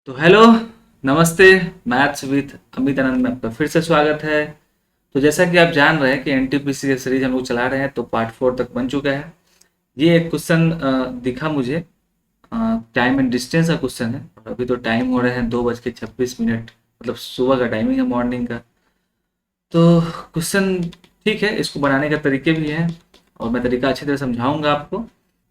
तो हेलो, नमस्ते। Maths with Amit आनंद में आपका फिर से स्वागत है। तो जैसा कि आप जान रहे हैं कि एनटीपीसी की सीरीज हम लोग चला रहे हैं, तो पार्ट 4 तक बन चुका है। ये एक क्वेश्चन दिखा मुझे, टाइम एंड डिस्टेंस का क्वेश्चन है। और अभी तो टाइम हो रहे हैं 2:26, मतलब सुबह का टाइमिंग है, मॉर्निंग का। तो क्वेश्चन ठीक है, इसको बनाने का तरीके भी हैं और मैं तरीका अच्छी तरह समझाऊंगा आपको।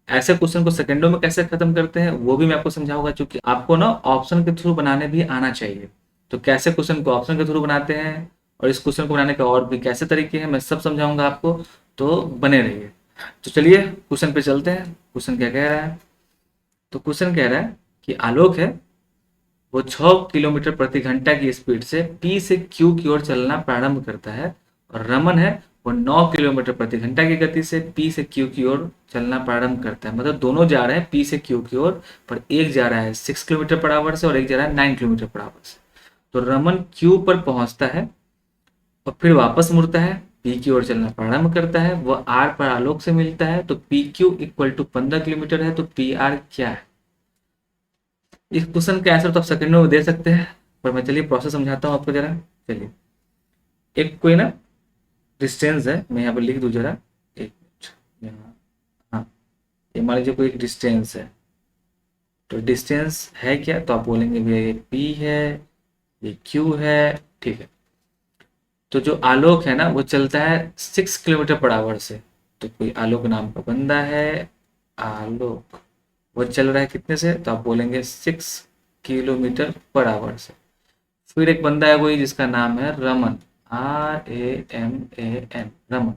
ऐसे क्वेश्चन को सेकंडों में कैसे खत्म करते हैं वो भी मैं आपको समझाऊंगा, क्योंकि आपको ना ऑप्शन के थ्रू बनाने भी आना चाहिए। तो कैसे क्वेश्चन को ऑप्शन के थ्रू बनाते हैं और इस क्वेश्चन को बनाने के और भी कैसे तरीके हैं, मैं सब समझाऊंगा आपको। तो बने रहिए। तो चलिए क्वेश्चन पे चलते हैं। क्वेश्चन क्या कह रहा है? तो क्वेश्चन कह रहा है कि आलोक है, वो 6 किलोमीटर प्रति घंटा की स्पीड से पी से क्यू की ओर चलना प्रारंभ करता है। और रमन है, वो 9 किलोमीटर प्रति घंटा की गति से पी से क्यू की ओर चलना प्रारंभ करता है। मतलब दोनों जा रहे हैं पी से क्यू की ओर, पर एक जा रहा है 6 किलोमीटर पर आवर से और एक जा रहा है 9 किलोमीटर पर आवर से। तो रमन क्यू पर पहुंचता है और फिर वापस मुड़ता है, पी की ओर चलना प्रारंभ करता है, वह आर पर आलोक से मिलता है। तो P Q equal to 15 kilometre है। तो पी आर क्या है? इस क्वेश्चन का आंसर तो आप सेकंडों में दे सकते हैं, पर मैं चलिए प्रोसेस समझाता हूँ आपको जरा। चलिए, एक कोई ना डिस्टेंस है, मैं यहाँ पर लिख दूँ जरा। एक मिनट, यहाँ, हाँ, ये मान लीजिए कोई एक डिस्टेंस है। तो डिस्टेंस है क्या? तो आप बोलेंगे भैया ये पी है, ये क्यू है। ठीक है। तो जो आलोक है ना वो चलता है 6 किलोमीटर पर आवर से। तो कोई आलोक नाम का बंदा है, आलोक, वो चल रहा है कितने से? तो आप बोलेंगे 6 किलोमीटर पर आवर से। फिर एक बंदा है कोई जिसका नाम है रमन, RAMAN, रमन।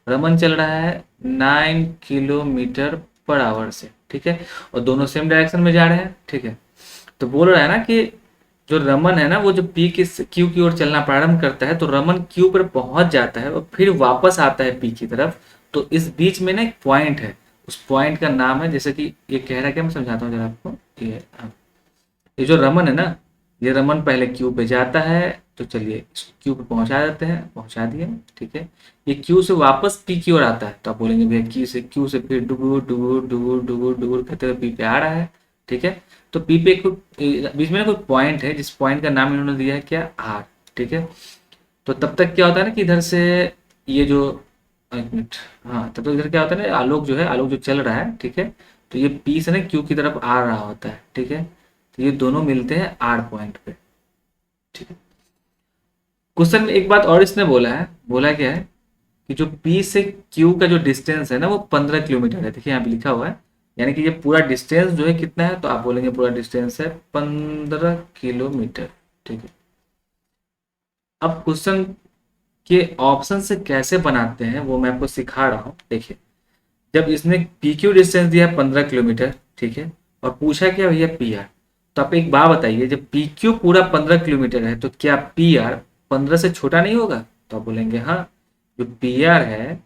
रमन चल रहा है 9 किलोमीटर पर आवर से। ठीक है। और दोनों सेम डायरेक्शन में जा रहे हैं। ठीक है। तो बोल रहा है ना कि जो रमन है ना वो जो पी की क्यू की ओर चलना प्रारंभ करता है, तो रमन क्यू पर पहुंच जाता है और फिर वापस आता है पी की तरफ। तो इस बीच में ना एक पॉइंट है, उस पॉइंट का नाम है, जैसे कि ये कह रहा है, क्या मैं समझाता हूँ जरा आपको। ये जो रमन है ना, ये रमन पहले क्यू पे जाता है। तो चलिए इसको क्यू पे पहुंचा देते हैं, पहुंचा दिए। ठीक है। ये क्यू से वापस पी की ओर आता है। तो आप बोलेंगे भैया क्यू से फिर डुगुर डुगुर डुगुर डुगुर डुगुर करते हुए पी पे आ रहा है। ठीक है। तो पी पे बीच में ना कोई पॉइंट है, जिस पॉइंट का नाम इन्होंने दिया है क्या, आर। ठीक है। तो तब तक क्या होता है ना कि इधर से ये जो, एक मिनट, हाँ, तब तक इधर क्या होता है ना, आलोक जो है, आलोक जो चल रहा है, ठीक है, तो ये पी से ना क्यू की तरफ आ रहा होता है। ठीक है। तो ये दोनों मिलते हैं आर पॉइंट पे। ठीक है। क्वेश्चन में एक बात और इसने बोला है, बोला क्या है कि जो पी से क्यू का जो डिस्टेंस है ना वो 15 किलोमीटर है। देखिए यहाँ पे लिखा हुआ है, यानी कि ये पूरा डिस्टेंस जो है कितना है? तो आप बोलेंगे पूरा डिस्टेंस है 15 किलोमीटर। ठीक है। अब क्वेश्चन के ऑप्शन से कैसे बनाते हैं वो मैं आपको सिखा रहा हूँ। देखिए, जब इसने पी क्यू डिस्टेंस दिया 15 किलोमीटर, ठीक है, और पूछा क्या भैया पी आर, तो आप एक बात बताइए, जब पी क्यू पूरा 15 किलोमीटर है तो क्या पी आर 15 से छोटा नहीं होगा? तो आप बोलेंगे हाँ, जो पी आर है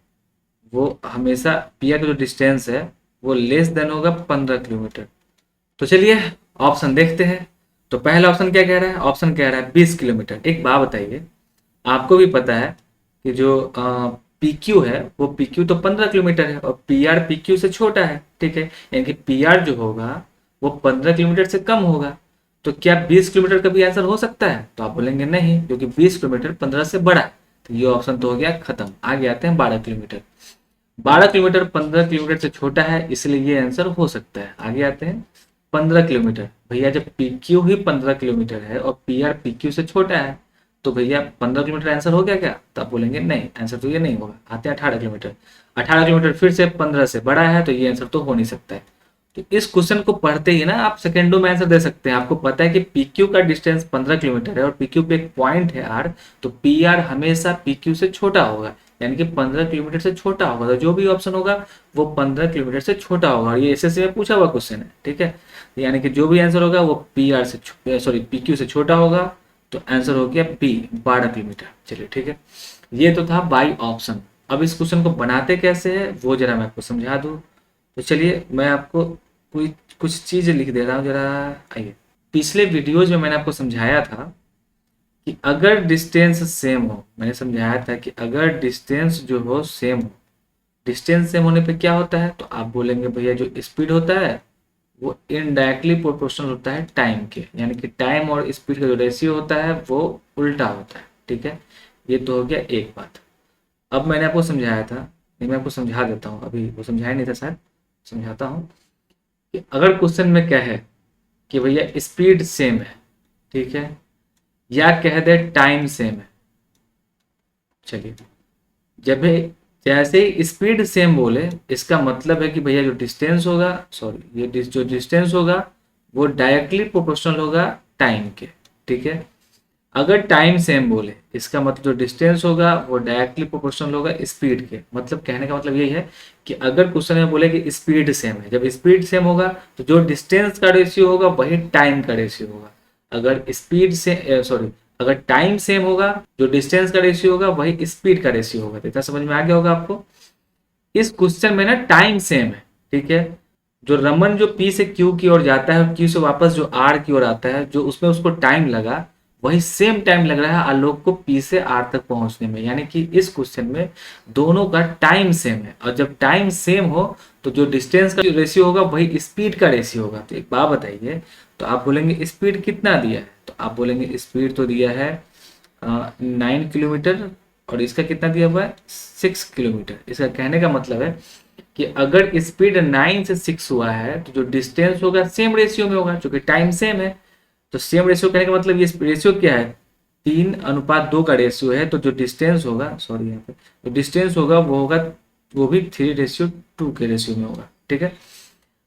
वो हमेशा, पी आर का जो डिस्टेंस है वो लेस देन होगा 15 किलोमीटर। तो चलिए ऑप्शन देखते हैं। तो पहला ऑप्शन क्या कह रहा है? ऑप्शन कह रहा है 20 किलोमीटर। एक बात बताइए, आपको भी पता है कि जो पी क्यू है वो पी क्यू तो 15 किलोमीटर है और पी आर पी क्यू से छोटा है। ठीक है। यानी कि पी आर जो होगा वो 15 किलोमीटर से कम होगा। तो क्या 20 किलोमीटर का भी आंसर हो सकता है? तो आप बोलेंगे नहीं, क्योंकि 20 किलोमीटर 15 से बड़ा है। तो ये ऑप्शन तो हो गया खत्म। आगे आते हैं 12 किलोमीटर। 12 किलोमीटर 15 किलोमीटर से छोटा है, इसलिए ये आंसर हो सकता है। आगे आते हैं 15 किलोमीटर। भैया जब पी क्यू ही 15 किलोमीटर है और पी आर पी क्यू से छोटा है, तो भैया 15 किलोमीटर आंसर हो गया क्या? तो आप बोलेंगे नहीं, आंसर तो ये नहीं होगा। आते हैं 18 किलोमीटर। 18 किलोमीटर फिर से 15 से बड़ा है, तो ये आंसर तो हो नहीं सकता है। तो इस क्वेश्चन को पढ़ते ही ना आप सेकेंडों में आंसर दे सकते हैं। आपको पता है कि पी क्यू का डिस्टेंस 15 किलोमीटर है और पी क्यू पे एक पॉइंट है आर, तो पी आर हमेशा पी क्यू से छोटा होगा, यानी कि 15 किलोमीटर से छोटा होगा। तो जो भी ऑप्शन होगा वो 15 किलोमीटर से छोटा होगा, और ये एसएससी में पूछा हुआ क्वेश्चन है। ठीक है। यानी कि जो भी आंसर होगा वो पी आर से, सॉरी, पी क्यू से छोटा होगा। तो आंसर हो गया बी, 12 किलोमीटर। चलिए ठीक है। ये तो था बाई ऑप्शन। अब इस क्वेश्चन को बनाते कैसे है वो जरा मैं आपको समझा दूँ। तो चलिए मैं आपको कोई कुछ चीज़ लिख दे रहा हूँ जरा। आइए, पिछले वीडियोज में मैंने आपको समझाया था कि अगर डिस्टेंस सेम हो, मैंने समझाया था कि अगर डिस्टेंस जो हो सेम हो, डिस्टेंस सेम होने पे क्या होता है? तो आप बोलेंगे भैया जो स्पीड होता है वो इनडायरेक्टली प्रोपोर्शनल होता है टाइम के, यानी कि टाइम और स्पीड का जो रेशियो होता है वो उल्टा होता है। ठीक है, ये तो हो गया एक बात। अब मैंने आपको समझाया था, नहीं मैं आपको समझा देता हूँ, अभी वो समझाया नहीं था शायद, समझाता हूँ कि अगर क्वेश्चन में क्या है कि भैया स्पीड सेम है, ठीक है, या कह दे टाइम सेम है। चलिए, जब जैसे ही स्पीड सेम बोले, इसका मतलब है कि भैया जो डिस्टेंस होगा, सॉरी ये जो डिस्टेंस होगा वो डायरेक्टली प्रोपोर्शनल होगा टाइम के। ठीक है, अगर टाइम सेम बोले, इसका मतलब जो डिस्टेंस होगा वो डायरेक्टली प्रोपोर्शनल होगा स्पीड के। मतलब कहने का मतलब यही है कि अगर क्वेश्चन में बोले कि स्पीड सेम है, जब स्पीड सेम होगा तो जो डिस्टेंस का रेशियो होगा वही टाइम का रेशियो होगा। अगर स्पीड से सॉरी अगर टाइम सेम होगा, जो डिस्टेंस का रेशियो होगा वही स्पीड का रेशियो होगा। तो इतना समझ में आ गया होगा आपको। इस क्वेश्चन में ना टाइम सेम है, ठीक है, जो रमन जो पी से क्यू की ओर जाता है और क्यू से वापस जो आर की ओर आता है, जो उसमें उसको टाइम लगा वही सेम टाइम लग रहा है आलोक को पी से आर तक पहुंचने में। यानी कि इस क्वेश्चन में दोनों का टाइम सेम है, और जब टाइम सेम हो तो जो डिस्टेंस का जो रेशियो होगा वही स्पीड का रेशियो होगा। तो एक बात बताइए, तो आप बोलेंगे स्पीड कितना दिया है, तो आप बोलेंगे स्पीड तो दिया है 9 किलोमीटर, और इसका कितना दिया हुआ है 6 किलोमीटर। इसका कहने का मतलब है कि अगर स्पीड 9 से 6 हुआ है तो जो डिस्टेंस होगा सेम रेशियो में होगा, क्योंकि टाइम सेम है। तो सेम रेशियो कहने का मतलब ये रेशियो क्या है, 3:2 का रेशियो है। तो जो डिस्टेंस होगा, सॉरी यहाँ पे जो डिस्टेंस होगा वो होगा, वो भी 3:2 के रेशियो में होगा। ठीक है,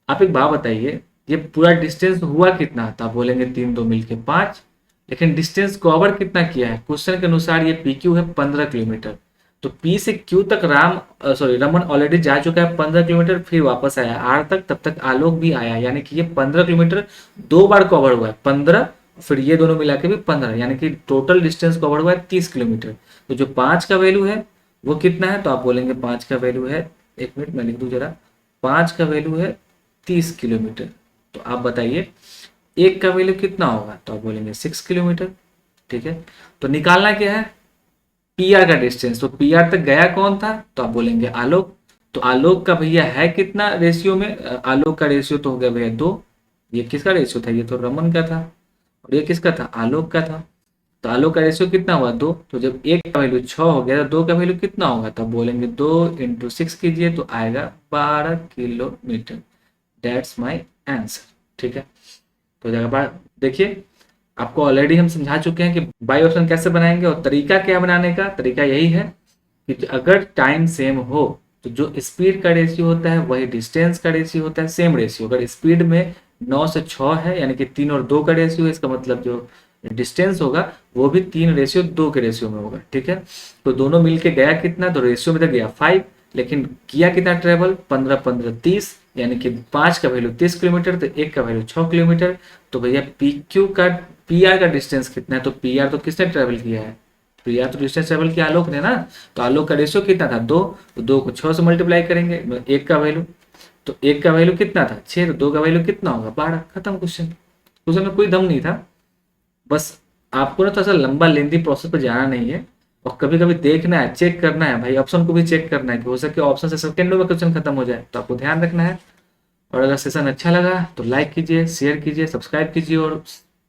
आप एक बात बताइए, ये पूरा डिस्टेंस हुआ कितना था, बोलेंगे 3 2 मिलके 5, लेकिन डिस्टेंस कवर कितना किया है, क्वेश्चन के अनुसार ये पी क्यू है 15 किलोमीटर। तो पी से क्यू तक रमन ऑलरेडी जा चुका है 15 किलोमीटर, फिर वापस आया आर तक, तब तक आलोक भी आया, यानी कि ये 15 किलोमीटर 2 बार कवर हुआ है, 15, फिर ये दोनों मिला के भी 15, यानी कि टोटल डिस्टेंस कवर हुआ है 30 किलोमीटर। तो जो 5 का वैल्यू है वो कितना है, तो आप बोलेंगे 5 का वैल्यू है, एक मिनट मैं लिख दूं जरा, 5 का वैल्यू है 30 किलोमीटर। तो आप बताइए एक का वैल्यू कितना होगा, तो आप बोलेंगे 6 किलोमीटर। ठीक है, तो निकालना क्या है, पी आर का डिस्टेंस। तो पी आर तक गया कौन था, तो आप बोलेंगे आलोक। तो आलोक का भैया है कितना रेशियो में, आलोक का रेशियो तो हो गया भैया 2। ये किसका रेशियो था, ये तो रमन का था, और ये किसका था, आलोक का था। तो आलोक का रेशियो कितना हुआ 2, तो जब एक का वैल्यू 6 हो गया तो 2 का वैल्यू कितना होगा, तो आप बोलेंगे 2 × 6 कीजिए तो आएगा 12 किलोमीटर। That's my answer. ठीक है, तो जगह बात देखिए, आपको ऑलरेडी हम समझा चुके हैं कि बाई ऑप्शन कैसे बनाएंगे, और तरीका क्या बनाने का, तरीका यही है कि अगर टाइम सेम हो तो जो स्पीड का रेशियो होता है वही डिस्टेंस का रेशियो होता है, सेम रेशियो। अगर स्पीड में 9 से 6 है, यानी कि 3 और 2 का रेशियो है, इसका मतलब जो डिस्टेंस होगा वो भी 3:2 के रेशियो में होगा। ठीक है, तो दोनों मिलके गया कितना, तो रेशियो में तो गया 5, लेकिन किया कितना ट्रेवल, 15 15 30, यानी कि 5 का वैल्यू 30 किलोमीटर, तो एक का वैल्यू 6 किलोमीटर। तो भैया पी क्यू का पी आर का डिस्टेंस कितना है, तो पी आर तो किसने ट्रेवल किया है, पी आर तो डिस्टेंस ट्रेवल किया आलोक ने ना। तो आलोक का रेशियो कितना था 2, तो 2 को 6 से मल्टीप्लाई करेंगे, एक का वैल्यू, तो एक का वैल्यू कितना था 6, तो 2 का वैल्यू कितना होगा 12। खत्म क्वेश्चन, क्वेश्चन में कोई दम नहीं था। बस आपको ना थोड़ा सा लंबा लेंदी प्रोसेस पर जाना नहीं है, और कभी कभी देखना है, चेक करना है भाई, ऑप्शन को भी चेक करना है कि हो सके ऑप्शन से सेकंडों में क्वेश्चन खत्म हो जाए, तो आपको ध्यान रखना है। और अगर सेशन अच्छा लगा तो लाइक कीजिए, शेयर कीजिए, सब्सक्राइब कीजिए, और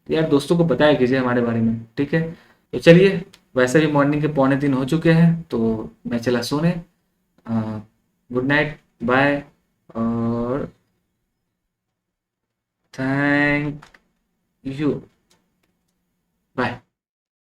यार दोस्तों को बताया कीजिए हमारे बारे में। ठीक है, तो चलिए, वैसे भी मॉर्निंग के 2:45 हो चुके हैं, तो मैं चला सोने। गुड नाइट, बाय, और थैंक यू।